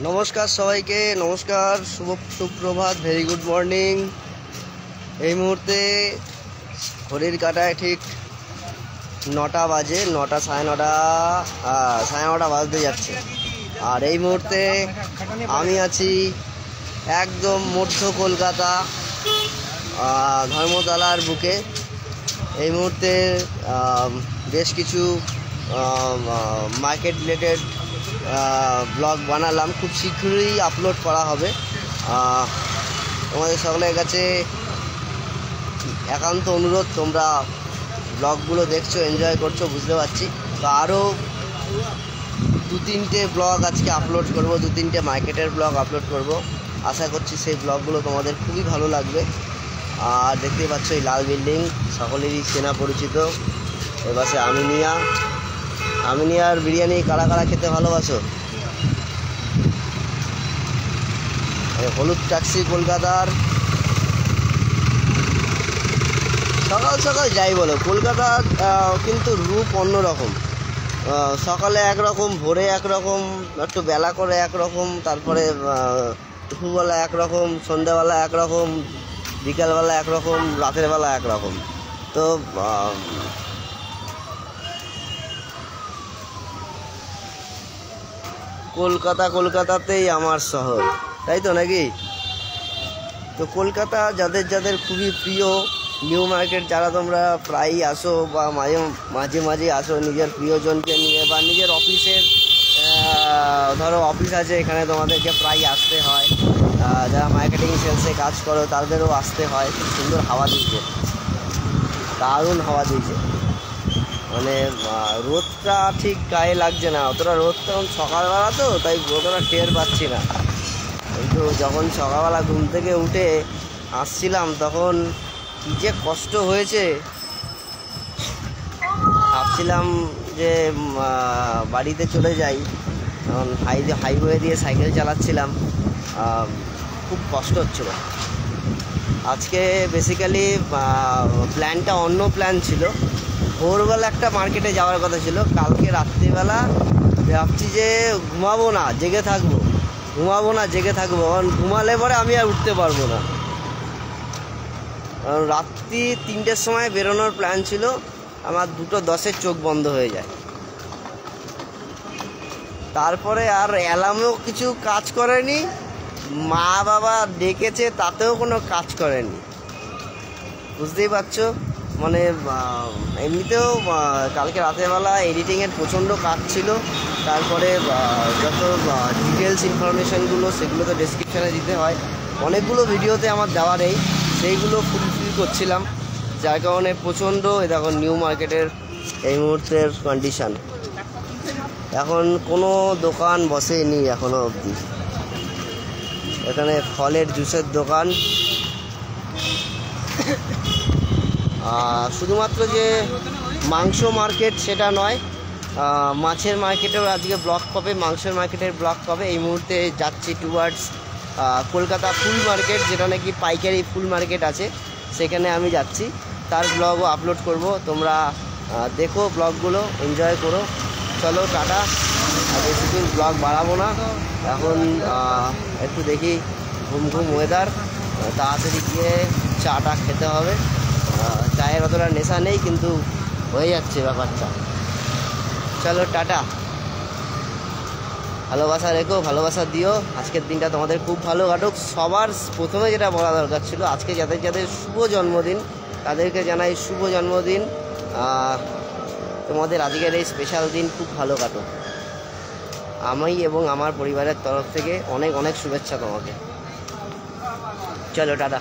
নমস্কার সবাইকে, নমস্কার, সুপ্রভাত, ভেরি গুড মর্নিং। এই মুহূর্তে ঘড়ির কাঁটায় ঠিক 9টা বাজে, 9টা সাড়ে নটা বাজতে যাচ্ছে। আর এই মুহূর্তে আমি আছি একদম মধ্য কলকাতা, ধর্মতলার বুকে। এই মুহূর্তে বেশ কিছু মার্কেট রিলেটেড ব্লগ বানালাম, খুব শীঘ্রই আপলোড করা হবে। তোমাদের সকলের কাছে একান্ত অনুরোধ, তোমরা ব্লগগুলো দেখছো, এনজয় করছো, বুঝতে পারছি। তো আরও 2-3টে ব্লগ আজকে আপলোড করব, 2-3টে মার্কেটের ব্লগ আপলোড করব। আশা করছি সেই ব্লগগুলো তোমাদের খুবই ভালো লাগবে। আর দেখতেই পাচ্ছ এই লাল বিল্ডিং, সকলেরই চেনা পরিচিত। এবারে আমিনিয়ার বিরিয়ানি কারা কারা খেতে ভালোবাসো? হলুদ ট্যাক্সি কলকাতার সকাল সকাল যাই বলো, কলকাতার কিন্তু রূপ অন্যরকম। সকালে একরকম, ভোরে একরকম, একটু বেলা করে একরকম, তারপরে দুপুরবেলা একরকম, সন্ধ্যাবেলা একরকম, বিকালবেলা একরকম, রাতের বেলা একরকম। তো কলকাতাতেই আমার শহর, তাই তো নাকি? তো কলকাতা যাদের যাদের খুবই প্রিয়, নিউ মার্কেট যারা তোমরা প্রায়ই আসো বা মাঝে মাঝে আসো নিজের প্রিয়জনকে নিয়ে, বা নিজের অফিসের ধরো অফিস আছে, এখানে তোমাদেরকে প্রায় আসতে হয়। যারা মার্কেটিং সেলসে কাজ করো তাদেরও আসতে হয়। খুব সুন্দর হাওয়া দিয়েছে, দারুণ হাওয়া দিয়েছে। মানে রোদটা ঠিক গায়ে লাগছে না অতটা, রোদটা সকালবেলা তো, তাই অতটা টের পাচ্ছি না। কিন্তু যখন সকালবেলা ঘুম থেকে উঠে আসছিলাম তখন কী যে কষ্ট হয়েছে। ভাবছিলাম যে বাড়িতে চলে যাই, কারণ হাইওয়ে দিয়ে সাইকেল চালাচ্ছিলাম, খুব কষ্ট হচ্ছিল। আজকে বেসিক্যালি প্ল্যানটা অন্য প্ল্যান ছিল। ভোরবেলা একটা মার্কেটে যাওয়ার কথা ছিল। কালকে রাত্রিবেলা ভাবছি যে ঘুমাবো না, জেগে থাকবো, কারণ ঘুমালে পরে আমি আর উঠতে পারবো না। কারণ রাত্রি 3টের সময় বেরোনোর প্ল্যান ছিল, আমার 2:10 চোখ বন্ধ হয়ে যায়। তারপরে আর অ্যালার্মেও কিছু কাজ করেনি, মা বাবা ডেকেছে তাতেও কোনো কাজ করেনি। বুঝতেই পারছো, মানে এমনিতেও কালকে রাতেরবেলা এডিটিংয়ের প্রচণ্ড কাজ ছিল। তারপরে যত ডিটেলস ইনফরমেশানগুলো সেগুলো তো ডেসক্রিপশানে দিতে হয়। অনেকগুলো ভিডিওতে আমার দেওয়া নেই, সেইগুলো ফুলফিল করছিলাম, যার কারণে প্রচণ্ড দেখো নিউ মার্কেটের এই মুহূর্তের কন্ডিশান। এখন কোনো দোকান বসেনি এখনও অবধি। এখানে ফলের জুসের দোকান, শুধুমাত্র যে মাংস মার্কেট সেটা নয়, মাছের মার্কেটেও আজকে ব্লক পাবে, মাংসের মার্কেটের ব্লক পাবে। এই মুহূর্তে যাচ্ছি টুয়ার্ডস কলকাতা ফুল মার্কেট, যেটা নাকি পাইকারি ফুল মার্কেট আছে, সেখানে আমি যাচ্ছি। তার ব্লগও আপলোড করব, তোমরা দেখো, ব্লগগুলো এনজয় করো। চলো টাটা, আর বেশিদিন ব্লগ বাড়াবো না। এখন একটু দেখি ঘুম ওয়েদার, তাড়াতাড়ি গিয়ে চাটা খেতে হবে। চায়ের অতটা নেশা নেই, কিন্তু হয়ে যাচ্ছে ব্যাপারটা। চলো টাটা, ভালোবাসা রেখো, ভালোবাসা দিও। আজকের দিনটা তোমাদের খুব ভালো কাটুক। সবার প্রথমে যেটা বলা দরকার ছিল, আজকে যাদের যাদের শুভ জন্মদিন তাদেরকে জানাই শুভ জন্মদিন। তোমাদের আজকের এই স্পেশাল দিন খুব ভালো কাটুক। আমি এবং আমার পরিবারের তরফ থেকে অনেক অনেক শুভেচ্ছা তোমাকে। চলো টাটা।